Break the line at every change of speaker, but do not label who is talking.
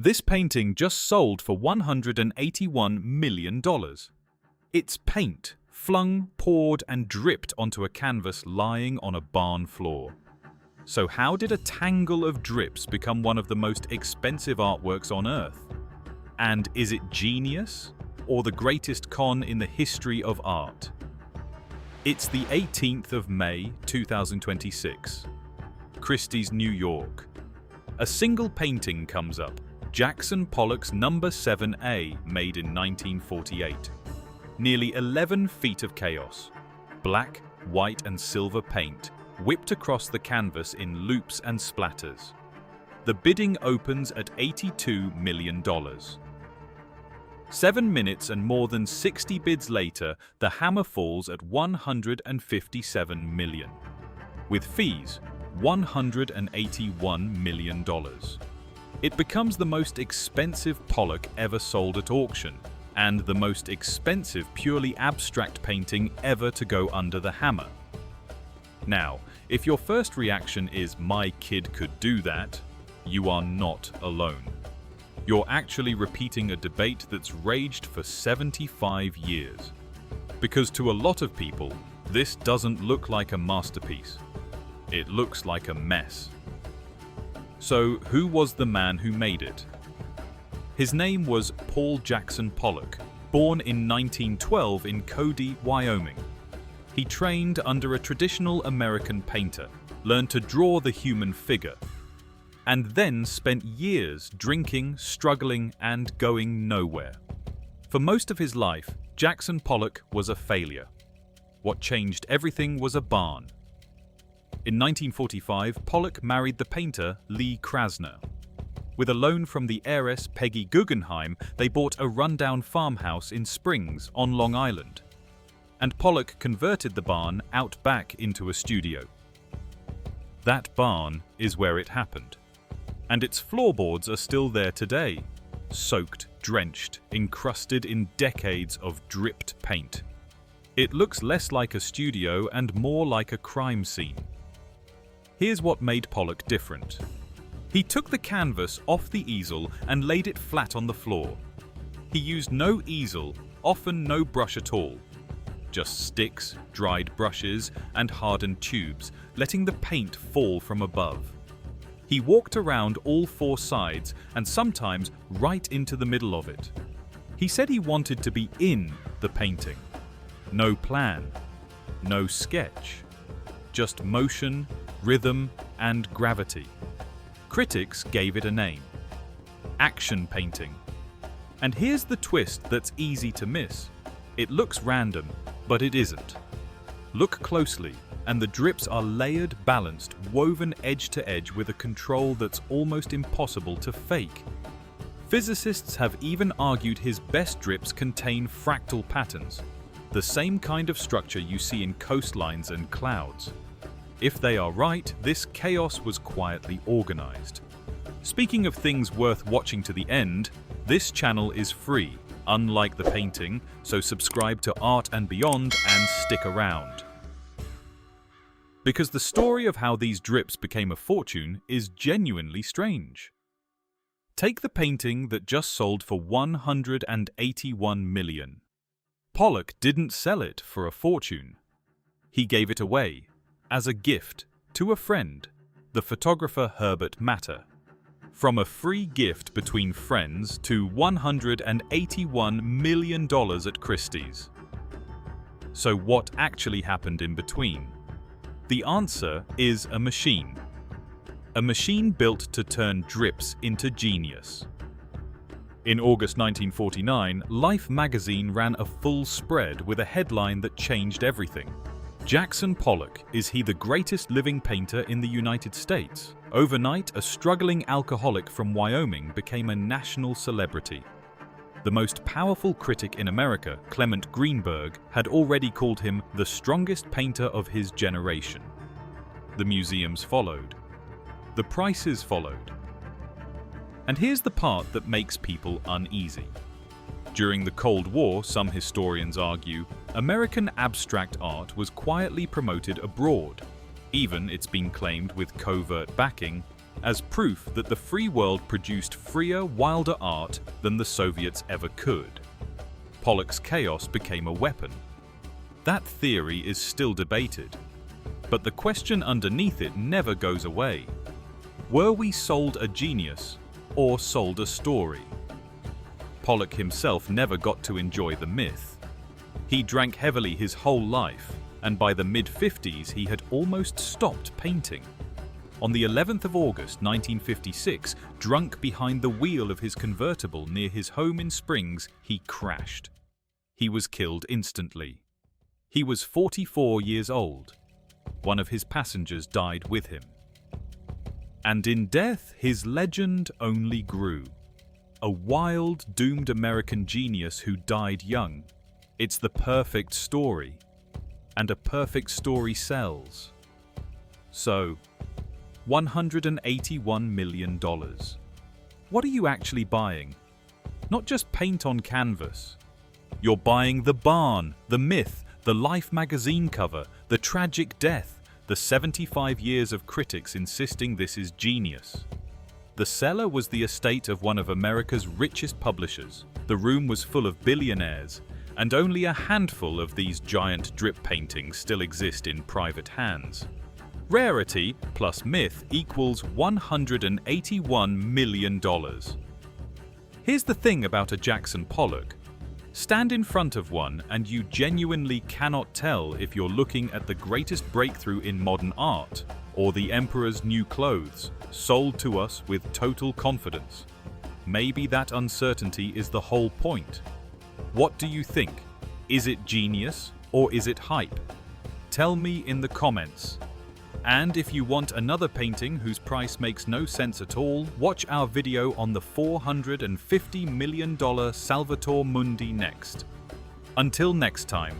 This painting just sold for $181 million. It's paint, flung, poured, and dripped onto a canvas lying on a barn floor. So how did a tangle of drips become one of the most expensive artworks on Earth? And is it genius, or the greatest con in the history of art? It's the 18th of May, 2026. Christie's, New York. A single painting comes up, Jackson Pollock's No. 7A, made in 1948. Nearly 11 feet of chaos. Black, white and silver paint, whipped across the canvas in loops and splatters. The bidding opens at $82 million. 7 minutes and more than 60 bids later, the hammer falls at $157 million. With fees, $181 million. It becomes the most expensive Pollock ever sold at auction, and the most expensive purely abstract painting ever to go under the hammer. Now, if your first reaction is, "My kid could do that," you are not alone. You're actually repeating a debate that's raged for 75 years. Because to a lot of people, this doesn't look like a masterpiece. It looks like a mess. So, who was the man who made it? His name was Paul Jackson Pollock, born in 1912 in Cody, Wyoming. He trained under a traditional American painter, learned to draw the human figure, and then spent years drinking, struggling, and going nowhere. For most of his life, Jackson Pollock was a failure. What changed everything was a barn. In 1945, Pollock married the painter Lee Krasner. With a loan from the heiress Peggy Guggenheim, they bought a rundown farmhouse in Springs on Long Island. And Pollock converted the barn out back into a studio. That barn is where it happened. And its floorboards are still there today, soaked, drenched, encrusted in decades of dripped paint. It looks less like a studio and more like a crime scene. Here's what made Pollock different. He took the canvas off the easel and laid it flat on the floor. He used no easel, often no brush at all. Just sticks, dried brushes, and hardened tubes, letting the paint fall from above. He walked around all 4 sides and sometimes right into the middle of it. He said he wanted to be in the painting. No plan, no sketch, just motion, rhythm, and gravity. Critics gave it a name: action painting. And here's the twist that's easy to miss. It looks random, but it isn't. Look closely, and the drips are layered, balanced, woven edge to edge with a control that's almost impossible to fake. Physicists have even argued his best drips contain fractal patterns, the same kind of structure you see in coastlines and clouds. If they are right, this chaos was quietly organized. Speaking of things worth watching to the end, this channel is free, unlike the painting, so subscribe to Art and Beyond and stick around. Because the story of how these drips became a fortune is genuinely strange. Take the painting that just sold for $181 million. Pollock didn't sell it for a fortune. He gave it away, as a gift, to a friend, the photographer Herbert Matter. From a free gift between friends to $181 million at Christie's. So what actually happened in between? The answer is a machine. A machine built to turn drips into genius. In August 1949, Life magazine ran a full spread with a headline that changed everything. Jackson Pollock, is he the greatest living painter in the United States? Overnight, a struggling alcoholic from Wyoming became a national celebrity. The most powerful critic in America, Clement Greenberg, had already called him the strongest painter of his generation. The museums followed. The prices followed. And here's the part that makes people uneasy. During the Cold War, some historians argue, American abstract art was quietly promoted abroad. Even, it's been claimed with covert backing, as proof that the free world produced freer, wilder art than the Soviets ever could. Pollock's chaos became a weapon. That theory is still debated, but the question underneath it never goes away. Were we sold a genius or sold a story? Pollock himself never got to enjoy the myth. He drank heavily his whole life, and by the mid-50s he had almost stopped painting. On the 11th of August 1956, drunk behind the wheel of his convertible near his home in Springs, he crashed. He was killed instantly. He was 44 years old. One of his passengers died with him. And in death, his legend only grew. A wild, doomed American genius who died young. It's the perfect story. And a perfect story sells. So, $181 million. What are you actually buying? Not just paint on canvas. You're buying the barn, the myth, the Life magazine cover, the tragic death, the 75 years of critics insisting this is genius. The seller was the estate of one of America's richest publishers. The room was full of billionaires, and only a handful of these giant drip paintings still exist in private hands. Rarity plus myth equals $181 million. Here's the thing about a Jackson Pollock. Stand in front of one and you genuinely cannot tell if you're looking at the greatest breakthrough in modern art or the emperor's new clothes, sold to us with total confidence. Maybe that uncertainty is the whole point. What do you think? Is it genius or is it hype? Tell me in the comments. And if you want another painting whose price makes no sense at all, watch our video on the $450 million Salvator Mundi next. Until next time.